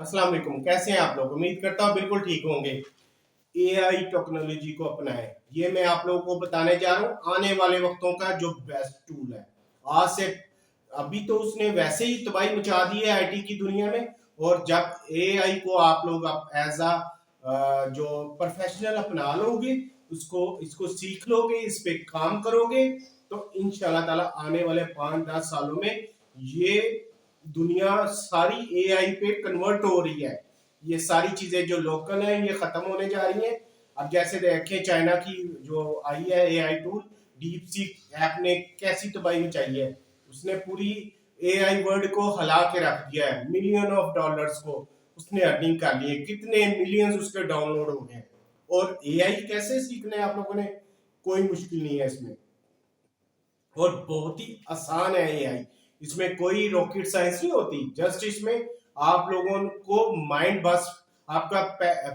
अस्सलाम वालेकुम। कैसे हैं आप लोग? उम्मीद करता हूँ बिल्कुल ठीक होंगे। एआई टेक्नोलॉजी को अपनाएं, ये मैं आप लोगों को बताने जा रहा हूँ आने वाले वक्तों का जो बेस्ट टूल है। आज से अभी तो उसने वैसे ही तबाही मचा दी है आईटी की दुनिया में, और जब एआई को आप लोग अब एज जो प्रोफेशनल अपना लोगे, उसको इसको सीख लोगे, इस पे काम करोगे, तो इंशाल्लाह ताला आने वाले 5-10 सालों में ये दुनिया सारी एआई पे कन्वर्ट हो रही है। ये सारी चीजें जो लोकल हैं ये खत्म होने जा रही हैं। अब जैसे देखें चाइना की जो आई है AI tool, deep seek app ने कैसी तबाही मचाई है। उसने पूरी एआई वर्ल्ड को हिला के रख दिया है। मिलियन ऑफ डॉलर्स को उसने अर्निंग कर ली है, कितने मिलियंस उसके डाउनलोड हो गए। और एआई कैसे सीखना है आप लोगों ने, कोई मुश्किल नहीं है इसमें, और बहुत ही आसान है एआई। इसमें कोई रॉकेट साइंस नहीं होती, जस्ट इसमें आप लोगों को माइंड बस आपका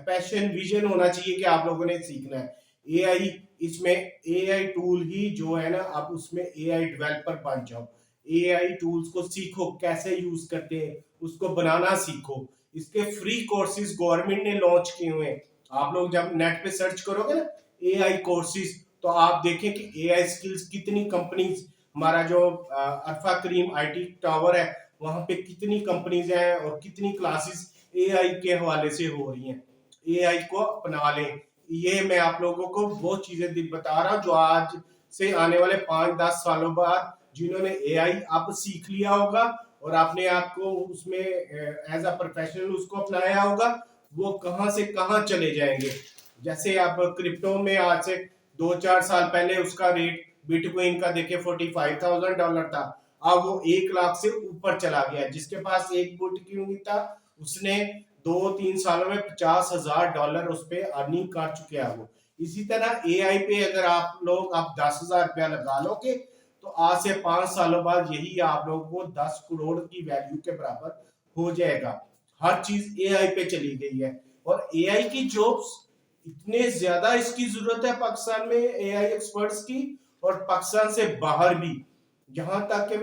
पैशन विजन होना चाहिए कि आप लोगों ने सीखना है एआई। इसमें एआई टूल ही जो है ना, आप उसमें एआई डेवलपर बन जाओ। एआई टूल्स को सीखो, कैसे यूज करते हैं उसको बनाना सीखो। इसके फ्री कोर्सेज गवर्नमेंट ने लॉन्च किए हुए हैं। आप लोग जब नेट पे सर्च करोगे ना एआई कोर्सेज, तो आप देखें कि एआई स्किल्स कितनी कंपनीज, हमारा जो अल्फा करीम आईटी टावर है वहां पे कितनी कंपनीज हैं और कितनी क्लासेस एआई के हवाले से हो रही हैं। एआई को अपना लें। ये मैं आप लोगों को वो चीजें बता रहा हूँ जो आज से आने वाले 5-10 सालों बाद जिन्होंने एआई अब सीख लिया होगा और अपने आप को उसमें एज अ प्रोफेशनल उसको अपनाया होगा, वो कहां से कहां चले जाएंगे। जैसे अब क्रिप्टो में आज से 2-4 साल पहले उसका रेट बिटकॉइन का देखे $45,000 था, अब वो 1 लाख से ऊपर चला गया। जिसके पास एक बिटकॉइन था उसने 2-3 सालों में $50,000 उस पर अर्निंग कर चुके हैं वो। इसी तरह एआई पे अगर आप लोग आप $10,000 लगा लोगे, तो आज से 5 सालों बाद यही आप लोगों को 10 करोड़ की वैल्यू के बराबर हो जाएगा। हर चीज एआई पे चली गई है, और एआई की जॉब्स इतने ज्यादा इसकी जरूरत है पाकिस्तान में एआई एक्सपर्ट्स की, और पाकिस्तान से बाहर भी। जहां तक कि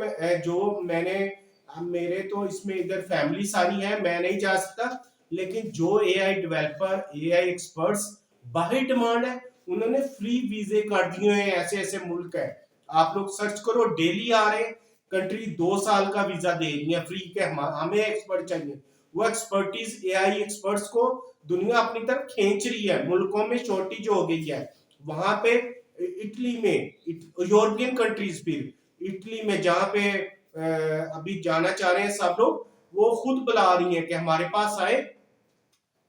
मेरे तो इसमें इधर फैमिली सारी है, मैं नहीं जा सकता, लेकिन जो एआई डेवलपर एआई एक्सपर्ट्स बाहर डिमांड है, उन्होंने फ्री वीजे कर दिए हैं। ऐसे ऐसे मुल्क है, आप लोग सर्च करो, डेली आ रहे हैं। कंट्री 2 साल का वीजा दे रही है फ्री के, हमें एक्सपर्ट चाहिए। वो एक्सपर्टीज एआई एक्सपर्ट्स को दुनिया अपनी तरफ खींच रही है। मुल्कों में शॉर्टेज हो गई है। वहां पे इटली में, यूरोपियन कंट्रीज, फिर इटली में जहां पे अभी जाना चाह रहे हैं सब लोग, वो खुद बुला रही हैं कि हमारे पास आए,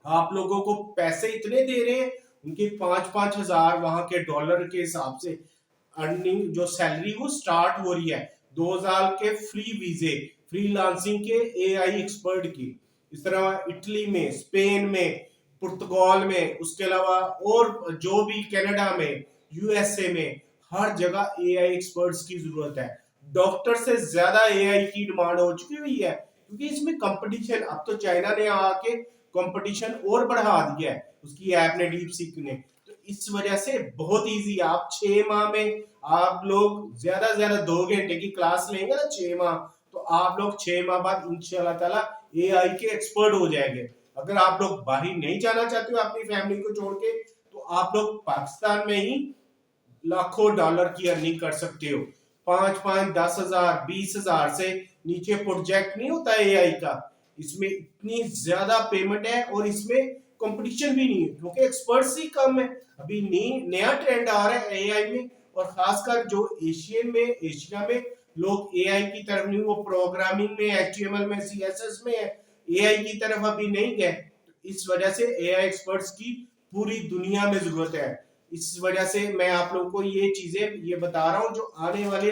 आप लोगों को पैसे इतने दे रहे हैं। उनकी 5-5 हजार वहां के डॉलर के हिसाब से अर्निंग जो सैलरी वो स्टार्ट हो रही है। 2 साल के फ्री वीजे फ्रीलांसिंग के एआई एक्सपर्ट की। इस तरह इटली में, स्पेन में, पुर्तगाल में, उसके अलावा और जो भी कनाडा में, यूएसए में, हर जगह एआई एक्सपर्ट्स की जरूरत है। डॉक्टर से ज्यादा एआई की डिमांड हो चुकी हुई है, क्योंकि इसमें कंपटीशन, अब तो चाइना ने आके कंपटीशन और बढ़ा दिया है उसकी ऐप ने, डीप सीक ने। तो इस वजह से बहुत इजी, आप 6 माह में आप लोग ज्यादा से ज्यादा 2 घंटे की क्लास लेंगे ना 6 माह, तो आप लोग 6 माह बाद इंशाल्लाह ताला एआई के एक्सपर्ट हो जाएंगे। अगर आप लोग बाहर नहीं जाना चाहते हो अपनी फैमिली को छोड़ के, तो आप लोग पाकिस्तान में ही लाखों डॉलर की अर्निंग कर सकते हो। 5-5, 10,000, 20,000 से नीचे प्रोजेक्ट नहीं होता एआई का। इसमें इतनी ज्यादा पेमेंट है, और इसमें कंपटीशन भी नहीं है क्योंकि एक्सपर्ट्स ही कम है। अभी नया ट्रेंड आ रहा है एआई में, और खासकर जो एशिया में लोग एआई की तरफ नहीं, वो प्रोग्रामिंग में, एचटीएमएल में, सीएसएस में है, एआई की तरफ अभी नहीं गए। तो इस वजह से एआई एक्सपर्ट्स की पूरी दुनिया में जरूरत है। इस वजह से मैं आप लोगों को ये चीजें ये बता रहा हूँ, जो आने वाले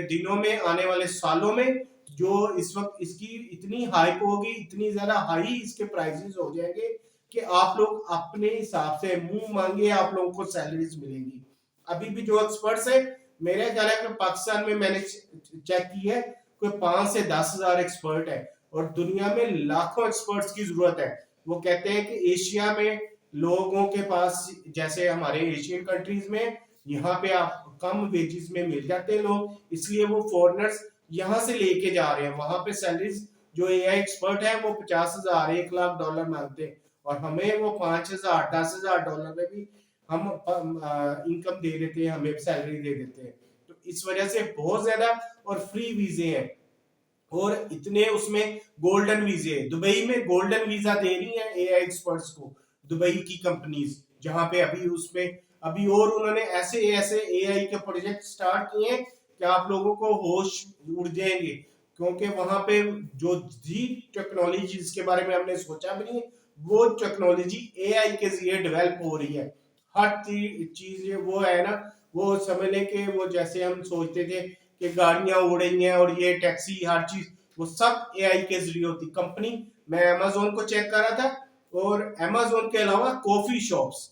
दिनों में, आने वाले सालों में, जो इस वक्त इसकी इतनी हाइप होगी, इतनी ज्यादा हाई इसके प्राइसेस हो जाएंगे कि आप लोग अपने हिसाब से मुंह मांगे आप लोगों को सैलरीज मिलेंगी। अभी भी जो एक्सपर्ट्स है, मेरे ख्याल है कि पाकिस्तान में मैंने चेक की है, कोई 5 से 10 हजार एक्सपर्ट है, और दुनिया में लाखों एक्सपर्ट्स की जरूरत है। वो कहते हैं कि एशिया में लोगों के पास, जैसे हमारे एशियन कंट्रीज में, यहाँ पे आप कम वेजेस में मिल जाते हैं लोग, इसलिए वो फॉरेनर्स यहाँ से लेके जा रहे हैं। वहां पे सैलरीज जो एआई एक्सपर्ट है वो 50,000 $1,00,000 मांगते हैं, और हमें वो 5,000 $10,000 में भी हम इनकम दे देते हैं, हमें सैलरी दे देते हैं। तो इस वजह से बहुत ज्यादा और फ्री वीजे हैं, और इतने उसमें गोल्डन वीजे, दुबई में गोल्डन वीजा दे रही है एआई एक्सपर्ट्स को, दुबई की कंपनीज, जहां पे अभी उसमें अभी और उन्होंने ऐसे ऐसे एआई के प्रोजेक्ट स्टार्ट किए हैं कि आप लोगों को होश उड़ जाएंगे, क्योंकि वहां पे जो जी टेक्नोलॉजी जिसके बारे में हमने सोचा भी नहीं, वो टेक्नोलॉजी एआई के जरिए डेवलप हो रही है। हर चीज वो है ना, वो समझ लें कि वो जैसे हम सोचते थे कि गाड़ियां उड़ रही हैं और ये टैक्सी हर चीज, वो सब एआई के जरिए होती कंपनी। मैं अमेजोन को चेक कर रहा था, और अमेजोन के अलावा कॉफी शॉप्स,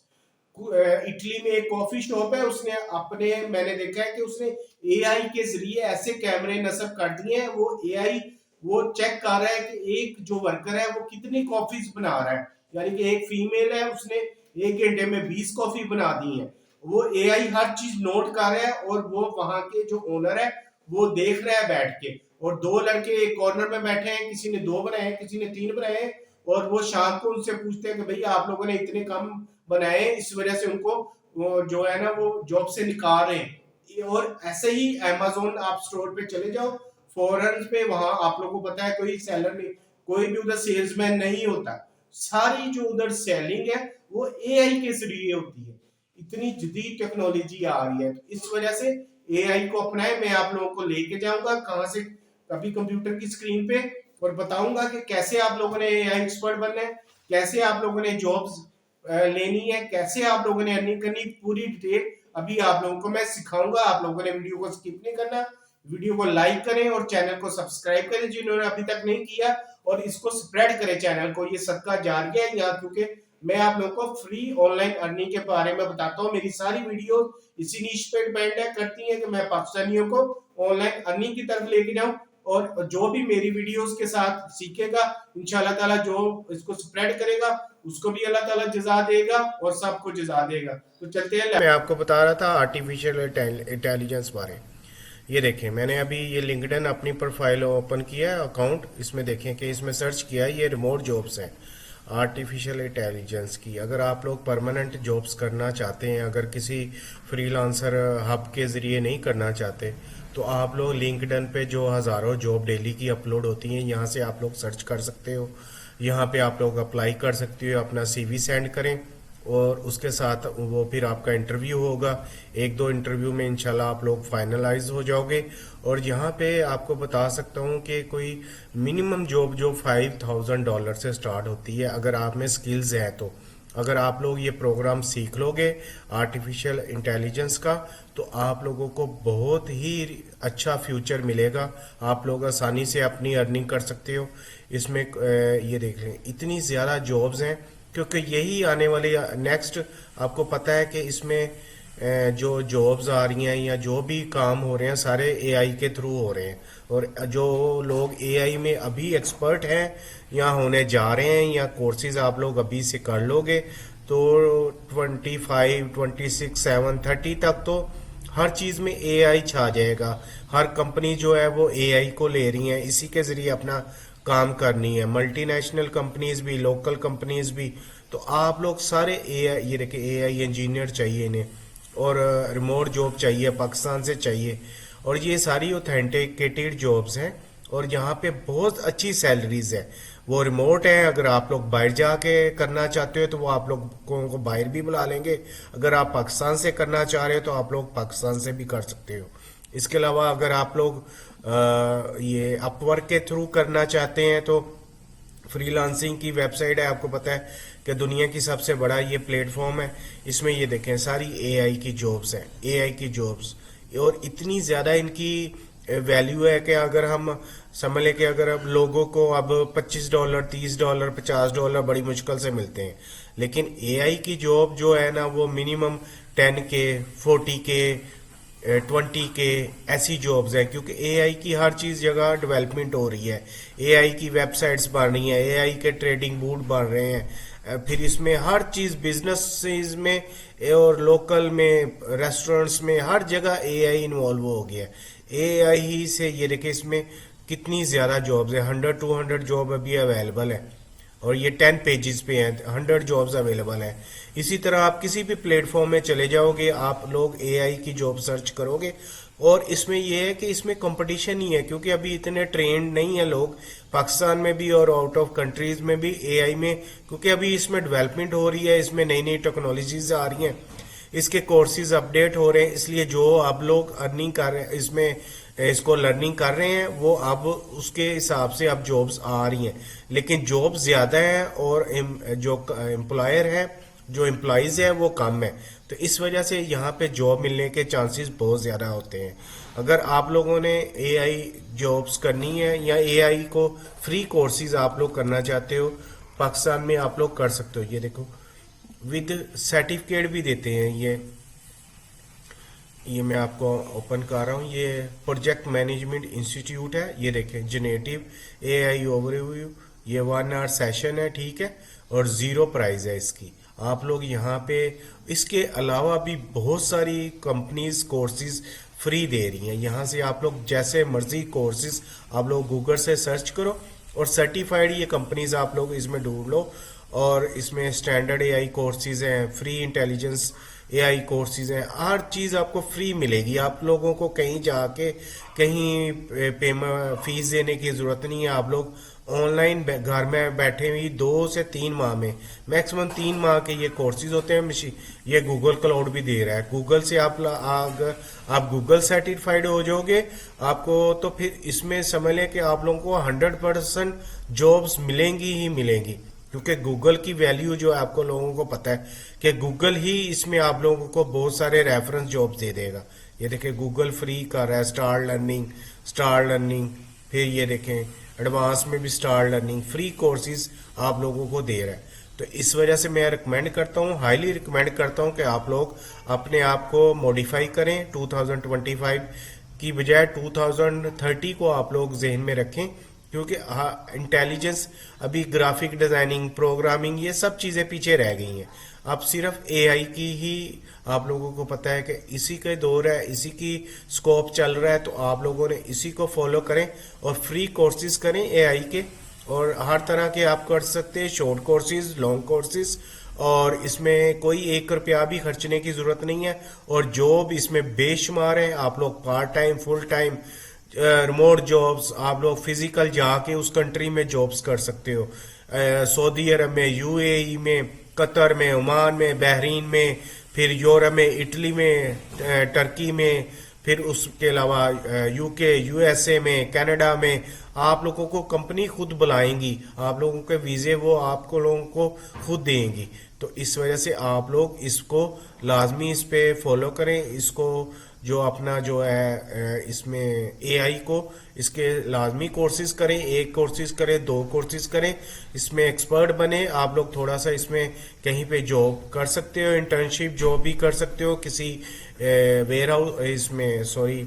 इटली में एक कॉफी शॉप है, उसने अपने, मैंने देखा है कि उसने एआई के जरिए ऐसे कैमरे नस्ब कर दिए हैं, वो एआई वो चेक कर रहा है कि एक जो वर्कर है वो कितनी कॉफीज बना रहा है, यानी कि एक फीमेल है, उसने 1 घंटे में 20 कॉफी बना दी है। वो एआई हर चीज नोट कर रहा है, और वो वहां के जो ओनर है वो देख रहा है बैठ के, और 2 लड़के एक कॉर्नर में बैठे हैं, किसी ने 2 बनाए हैं, किसी ने 3 बनाए हैं, और वो शाम को उनसे पूछते हैं कि भैया आप लोगों ने इतने कम बनाए, इस वजह से उनको वो जो है ना वो जॉब से निकाल रहे हैं। और ऐसे ही अमेजोन आप स्टोर पे चले जाओ फॉरेन पे, वहां आप लोगों को पता है कोई सेलर नहीं, कोई भी उधर सेल्समैन नहीं होता, सारी जो उधर सेलिंग है वो एआई के जरिए होती है। इतनी जदीद टेक्नोलॉजी आ रही है, तो इस वजह से एआई को अपनाए। मैं आप लोगों को लेके जाऊंगा कहां से, कभी कंप्यूटर की स्क्रीन पे, और बताऊंगा कि कैसे आप लोगों ने एआई एक्सपर्ट बनना है, कैसे आप लोगों ने जॉब्स लेनी है, कैसे आप लोगों ने अर्निंग करनी, पूरी डिटेल अभी आप लोगों को मैं सिखाऊंगा। आप लोगों ने वीडियो को स्किप नहीं करना, वीडियो को लाइक करें और चैनल को सब्सक्राइब करें जिन्होंने अभी तक नहीं किया, और इसको स्प्रेड करें चैनल को, ये सदका जारिया है यहाँ, क्योंकि मैं आप लोगों को फ्री ऑनलाइन अर्निंग के बारे में बताता हूँ। मेरी सारी वीडियो इसी नीश पे डिपेंड है, करती है कि मैं पाकिस्तानियों को ऑनलाइन अर्निंग की तरफ लेके जाऊं, और जो भी मेरी वीडियोस के साथ सीखेगा इंशाल्लाह ताला, जो इसको स्प्रेड करेगा उसको भी अल्लाह ताला जजा देगा और सबको जजा देगा। तो चलते हैं, मैं आपको बता रहा था आर्टिफिशियल इंटेलिजेंस बारे। ये देखें, मैंने अभी ये लिंक्डइन अपनी प्रोफाइल ओपन किया है अकाउंट, इसमें देखें कि इसमें सर्च किया है, ये रिमोट जॉब्स हैं आर्टिफिशियल इंटेलिजेंस की। अगर आप लोग परमानेंट जॉब्स करना चाहते हैं, अगर किसी फ्रीलांसर हब के ज़रिए नहीं करना चाहते, तो आप लोग लिंक्डइन पे जो हज़ारों जॉब डेली की अपलोड होती हैं, यहाँ से आप लोग सर्च कर सकते हो। यहाँ पे आप लोग अप्लाई कर सकते हो, अपना सीवी सेंड करें, और उसके साथ वो फिर आपका इंटरव्यू होगा। 1-2 इंटरव्यू में इंशाल्लाह आप लोग फाइनलाइज हो जाओगे। और यहाँ पे आपको बता सकता हूँ कि कोई मिनिमम जॉब जो $5,000 से स्टार्ट होती है, अगर आप में स्किल्स हैं तो। अगर आप लोग ये प्रोग्राम सीख लोगे आर्टिफिशियल इंटेलिजेंस का, तो आप लोगों को बहुत ही अच्छा फ्यूचर मिलेगा, आप लोग आसानी से अपनी अर्निंग कर सकते हो इसमें। ये देख लें, इतनी ज़्यादा जॉब्स हैं, क्योंकि यही आने वाली नेक्स्ट, आपको पता है कि इसमें जो जॉब्स आ रही हैं या जो भी काम हो रहे हैं सारे एआई के थ्रू हो रहे हैं। और जो लोग एआई में अभी एक्सपर्ट हैं या होने जा रहे हैं, या कोर्सेज आप लोग अभी से कर लोगे, तो 25, 26, 7, 30 तक तो हर चीज़ में एआई छा जाएगा। हर कंपनी जो है वो एआई को ले रही है, इसी के ज़रिए अपना काम करनी है, मल्टीनेशनल कंपनीज भी, लोकल कंपनीज भी। तो आप लोग सारे एआई, ये देखिए एआई इंजीनियर चाहिए इन्हें, और रिमोट जॉब चाहिए, पाकिस्तान से चाहिए, और ये सारी ऑथेंटिकेटेड जॉब्स हैं, और यहाँ पे बहुत अच्छी सैलरीज है। वो रिमोट है, अगर आप लोग बाहर जाके करना चाहते हो तो वो आप लोगों को बाहर भी बुला लेंगे, अगर आप पाकिस्तान से करना चाह रहे हो तो आप लोग पाकिस्तान से भी कर सकते हो। इसके अलावा अगर आप लोग ये अपवर्क के थ्रू करना चाहते हैं तो फ्रीलांसिंग की वेबसाइट है, आपको पता है कि दुनिया की सबसे बड़ा ये प्लेटफॉर्म है। इसमें ये देखें सारी एआई की जॉब्स हैं, एआई की जॉब्स, और इतनी ज़्यादा इनकी वैल्यू है कि अगर हम समझ लें कि अगर अब लोगों को अब $25, $30, $50 बड़ी मुश्किल से मिलते हैं, लेकिन एआई की जॉब जो है ना वो मिनिमम 10K, 40K, 20K ऐसी जॉब्स है, क्योंकि एआई की हर चीज़ जगह डेवलपमेंट हो रही है, एआई की वेबसाइट्स बन रही हैं, एआई के ट्रेडिंग बूट बन रहे हैं, फिर इसमें हर चीज़ बिजनेस में और लोकल में, रेस्टोरेंट्स में, हर जगह एआई इन्वॉल्व हो गया है। एआई ही से ये देखिए इसमें कितनी ज़्यादा जॉब्स है, 100-200 जॉब अभी अवेलेबल है और ये 10 पेजेस पे हैं, 100 जॉब्स अवेलेबल हैं। इसी तरह आप किसी भी प्लेटफॉर्म में चले जाओगे, आप लोग एआई की जॉब सर्च करोगे और इसमें ये है कि इसमें कंपटीशन ही है, क्योंकि अभी इतने ट्रेंड नहीं है लोग पाकिस्तान में भी और आउट ऑफ कंट्रीज में भी एआई में, क्योंकि अभी इसमें डेवलपमेंट हो रही है, इसमें नई नई टेक्नोलॉजीज आ रही हैं, इसके कोर्सेज अपडेट हो रहे हैं, इसलिए जो अब लोग अर्निंग कर रहे हैं इसमें, इसको लर्निंग कर रहे हैं, वो अब उसके हिसाब से अब जॉब्स आ रही हैं। लेकिन जॉब ज़्यादा है और जो एम्प्लॉयर है, जो एम्प्लॉयज़ है वो कम है, तो इस वजह से यहाँ पे जॉब मिलने के चांसेस बहुत ज़्यादा होते हैं। अगर आप लोगों ने एआई जॉब्स करनी है या एआई को फ्री कोर्सेज आप लोग करना चाहते हो, पाकिस्तान में आप लोग कर सकते हो। ये देखो विद सर्टिफिकेट भी देते हैं। ये मैं आपको ओपन कर रहा हूँ, ये प्रोजेक्ट मैनेजमेंट इंस्टीट्यूट है, ये देखें जनरेटिव एआई ओवरव्यू, ये 1 आवर सेशन है, ठीक है, और ज़ीरो प्राइस है इसकी। आप लोग यहाँ पे इसके अलावा भी बहुत सारी कंपनीज कोर्सेज फ्री दे रही हैं, यहाँ से आप लोग जैसे मर्जी कोर्सेज आप लोग गूगल से सर्च करो और सर्टिफाइड ये कंपनीज आप लोग इसमें ढूंढ लो, और इसमें स्टैंडर्ड एआई कोर्सेज हैं, फ्री इंटेलिजेंस एआई कोर्सेज हैं, हर चीज़ आपको फ्री मिलेगी। आप लोगों को कहीं जाके कहीं पेमेंट फीस देने की ज़रूरत नहीं है। आप लोग ऑनलाइन घर में बैठे हुए 2 से 3 माह में, मैक्सिमम 3 माह के ये कोर्सेज होते हैं। ये गूगल क्लाउड भी दे रहा है, गूगल से अगर आप गूगल सर्टिफाइड हो जाओगे आपको, तो फिर इसमें समझ लें कि आप लोगों को 100% जॉब्स मिलेंगी ही मिलेंगी, क्योंकि गूगल की वैल्यू जो है आपको लोगों को पता है कि गूगल ही इसमें आप लोगों को बहुत सारे रेफरेंस जॉब्स दे देगा। ये देखें गूगल फ्री कर रहा है स्टार लर्निंग, फिर ये देखें एडवांस में भी स्टार लर्निंग फ्री कोर्सेज आप लोगों को दे रहा है। तो इस वजह से मैं रिकमेंड करता हूँ, हाईली रिकमेंड करता हूँ कि आप लोग अपने आप को मॉडिफाई करें, 2025 की बजाय 2030 को आप लोग जहन में रखें, क्योंकि इंटेलिजेंस अभी ग्राफिक डिज़ाइनिंग प्रोग्रामिंग ये सब चीज़ें पीछे रह गई हैं। अब सिर्फ एआई की ही आप लोगों को पता है कि इसी का दौर है, इसी की स्कोप चल रहा है, तो आप लोगों ने इसी को फॉलो करें और फ्री कोर्सेज करें एआई के, और हर तरह के आप कर सकते हैं, शॉर्ट कोर्सेज, लॉन्ग कोर्सेज, और इसमें कोई 1 रुपया भी खर्चने की ज़रूरत नहीं है। और जॉब इसमें बेशुमार है, आप लोग part time full time remote jobs, आप लोग फिजिकल जाके उस कंट्री में जॉब्स कर सकते हो, सऊदी अरब में, यूएई में, कतर में, ओमान में, बहरीन में, फिर यूरोप में, इटली में, टर्की में, फिर उसके अलावा यूके, यूएसए में, कनाडा में, आप लोगों को कंपनी खुद बुलाएंगी, आप लोगों के वीज़े वो आपको लोगों को खुद देंगी। तो इस वजह से आप लोग इसको लाजमी इस पे फॉलो करें, इसको जो अपना जो है इसमें एआई को इसके लाजमी कोर्सेज करें, 1 कोर्सेज करें, 2 कोर्सेज करें, इसमें एक्सपर्ट बने। आप लोग थोड़ा सा इसमें कहीं पे जॉब कर सकते हो, इंटर्नशिप जॉब भी कर सकते हो किसी वेयर हाउस इसमें, सॉरी,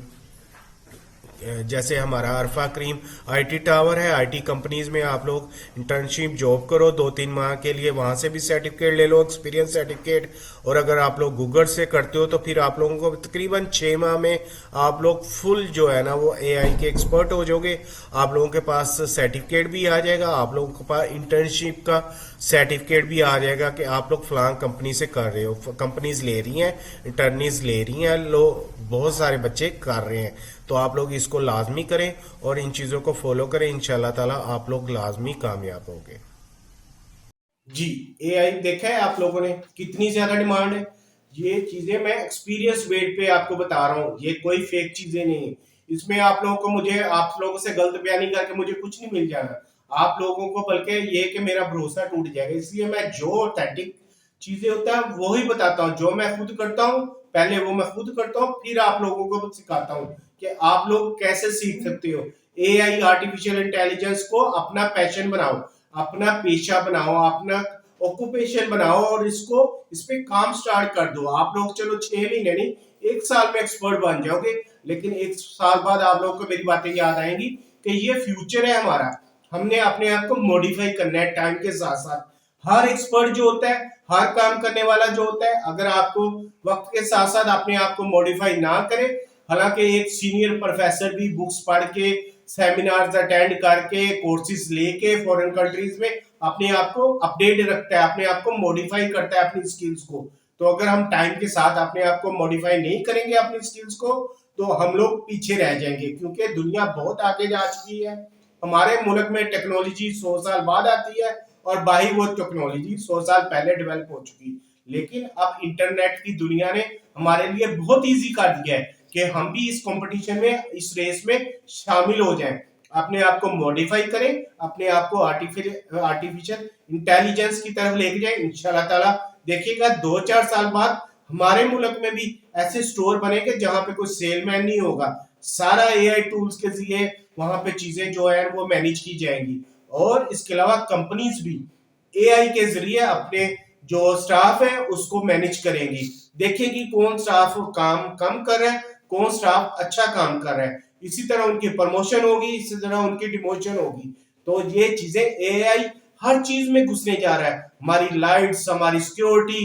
जैसे हमारा अरफा क्रीम आईटी टावर है, आईटी कंपनीज में आप लोग इंटर्नशिप जॉब करो 2-3 माह के लिए, वहां से भी सर्टिफिकेट ले लो, एक्सपीरियंस सर्टिफिकेट। और अगर आप लोग गूगल से करते हो तो फिर आप लोगों को तकरीबन 6 माह में आप लोग फुल जो है ना वो एआई के एक्सपर्ट हो जाओगे। आप लोगों के पास सर्टिफिकेट भी आ जाएगा, आप लोगों के पास इंटर्नशिप का सर्टिफिकेट भी आ जाएगा कि आप लोग फलां कंपनी से कर रहे हो, कंपनीज ले रही हैं, इंटर्नीज ले रही हैं, बहुत सारे बच्चे कर रहे हैं। तो आप लोग इसको लाजमी करें और इन चीज़ों को फॉलो करें, इंशाल्लाह ताला आप लोग लाजमी कामयाब होंगे। जी, एआई देखा है आप लोगों ने कितनी ज्यादा डिमांड है। ये चीजें मैं एक्सपीरियंस बेस पे आपको बता रहा हूँ, ये कोई फेक चीजें नहीं है। इसमें आप लोगों को मुझे आप लोगों से गलत बयानी करके मुझे कुछ नहीं मिल जाना, आप लोगों को बल्कि ये कि मेरा भरोसा टूट जाएगा। इसलिए मैं जो ऑथेंटिक चीजें होता है वो ही बताता हूँ, जो मैं खुद करता हूँ पहले वो मैं खुद करता हूँ, फिर आप लोगों को सिखाता हूँ कि आप लोग कैसे सीख सकते हो। एआई आर्टिफिशियल इंटेलिजेंस को अपना पैशन बनाओ, अपना पेशा बनाओ, अपना ऑक्यूपेशन बनाओ और इसको इस पे काम स्टार्ट कर दो। आप लोग चलो 6 महीने नहीं 1 साल में एक्सपर्ट बन जाओगे, लेकिन 1 साल बाद आप लोग को मेरी बातें याद आएंगी कि ये फ्यूचर है हमारा, हमने अपने आप को मॉडिफाई करना है टाइम के साथ साथ। हर एक्सपर्ट जो होता है, हर काम करने वाला जो होता है, अगर आपको वक्त के साथ साथ अपने आप को मॉडिफाई ना करे, हालांकि एक सीनियर प्रोफेसर भी बुक्स पढ़ के सेमिनार्स अटेंड करके कोर्सेज लेके फॉरेन कंट्रीज में अपने आप को अपडेट रखता है, अपने आप को मॉडिफाई करता है अपनी स्किल्स को। तो अगर हम टाइम के साथ अपने आप को मॉडिफाई नहीं करेंगे अपनी स्किल्स को, तो हम लोग पीछे रह जाएंगे, क्योंकि दुनिया बहुत आगे जा चुकी है। हमारे मुल्क में टेक्नोलॉजी 100 साल बाद आती है और बाहर वो टेक्नोलॉजी 100 साल पहले डेवलप हो चुकी। लेकिन अब इंटरनेट की दुनिया ने हमारे लिए बहुत इजी कर दिया है कि हम भी इस कंपटीशन में, इस रेस में शामिल हो जाएं, अपने आप को मॉडिफाई करें, अपने आप को आर्टिफिशियल इंटेलिजेंस की तरफ लेके जाएं। इंशाल्लाह ताला देखिएगा 2-4 साल बाद हमारे मुल्क में भी ऐसे स्टोर बनेंगे जहां पे कोई सेलमैन नहीं होगा, सारा एआई टूल्स के जरिए वहां पे चीजें जो है वो मैनेज की जाएंगी। और इसके अलावा कंपनीज भी एआई के जरिए अपने जो स्टाफ है उसको मैनेज करेंगी, देखेंगी कौन स्टाफ काम कम कर रहा है, कौन स्टाफ अच्छा काम कर रहा है, इसी तरह उनकी प्रमोशन होगी, इसी तरह उनकी डिमोशन होगी। तो ये चीजें एआई हर चीज में घुसने जा रहा है, हमारी लाइट्स, हमारी सिक्योरिटी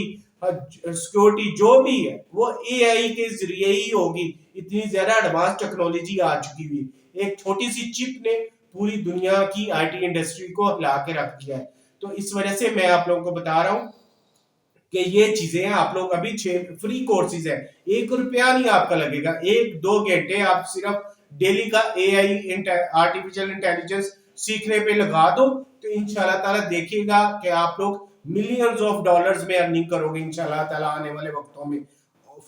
जो भी है वो एआई के जरिए ही होगी। इतनी ज्यादा एडवांस टेक्नोलॉजी आ चुकी हुई, एक छोटी सी चिप ने पूरी दुनिया की आईटी इंडस्ट्री को हिला के रख दिया है। तो इस वजह से मैं आप लोगों को बता रहा हूं कि ये चीजें हैं, आप लोग अभी 6 फ्री कोर्सेज है, 1 रुपया नहीं आपका लगेगा, 1-2 घंटे आप सिर्फ डेली का एआई आर्टिफिशियल इंटेलिजेंस सीखने पे लगा दो, तो इंशाल्लाह ताला देखिएगा कि आप लोग मिलियंस ऑफ डॉलर्स में अर्निंग करोगे इंशाल्लाह ताला आने वाले वक्तों में।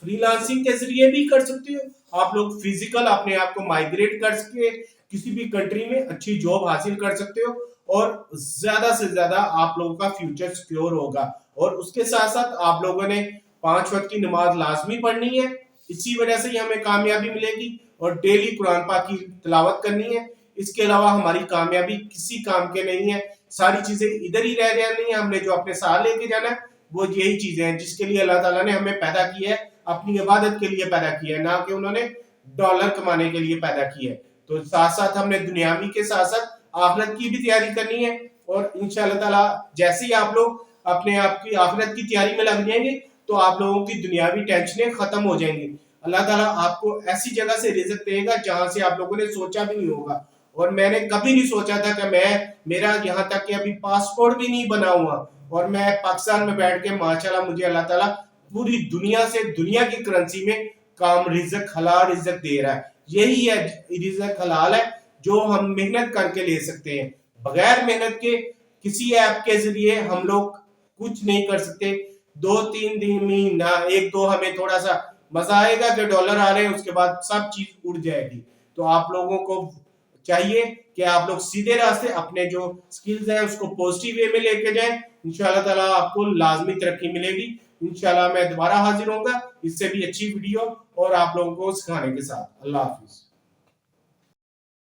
फ्रीलांसिंग के जरिए भी कर सकते हो आप लोग, फिजिकल अपने आप को माइग्रेट कर सके किसी भी कंट्री में अच्छी जॉब हासिल कर सकते हो, और ज्यादा से ज्यादा आप लोगों का फ्यूचर सिक्योर होगा। और उसके साथ साथ आप लोगों ने 5 वक्त की नमाज लाजमी पढ़नी है, इसी वजह से ही हमें कामयाबी मिलेगी, और डेली कुरान पाक की तिलावत करनी है। इसके अलावा हमारी कामयाबी किसी काम के नहीं है, सारी चीजें इधर ही रह जानी है। हमने जो अपने साथ लेके जाना है वो यही चीजें हैं जिसके लिए अल्लाह ताला ने हमें पैदा किया है, अपनी इबादत के लिए पैदा किया है, ना कि उन्होंने डॉलर कमाने के लिए पैदा किया है। तो साथ साथ हमने दुनियावी के साथ साथ आखिरत की भी तैयारी करनी है, और इंशाल्लाह ताला जैसे ही आप लोग अपने आप की आखिरत की तैयारी में लग जाएंगे तो आप लोगों की दुनियावी टेंशनें खत्म हो जाएंगी। अल्लाह ताला आपको ऐसी जगह से रिज़्क देगा जहां से आप लोगों ने सोचा भी नहीं होगा। और मैंने कभी नहीं सोचा था कि मेरा यहाँ तक कि अभी पासपोर्ट भी नहीं बना हुआ और मैं पाकिस्तान में बैठ के माशाल्लाह मुझे अल्लाह ताला पूरी दुनिया से, दुनिया की करेंसी में काम रिज़्क, हलाल रिज़्क दे रहा है। यही है रिज़्क हलाल है जो हम मेहनत करके ले सकते हैं। बगैर मेहनत के किसी ऐप के जरिए हम लोग कुछ नहीं कर सकते। 2-3 दिन महीना 1-2 हमें थोड़ा सा मजा आएगा कि डॉलर आ रहे हैं, उसके बाद सब चीज उड़ जाएगी। तो आप लोगों को चाहिए कि आप लोग सीधे रास्ते अपने जो स्किल्स हैं उसको पॉजिटिव वे में लेके जाएं। इंशाल्लाह ताला आपको लाजमी तरक्की मिलेगी। इंशाल्लाह मैं दोबारा हाजिर होऊंगा इससे भी अच्छी वीडियो और आप लोगों को सिखाने के साथ। अल्लाह हाफिज।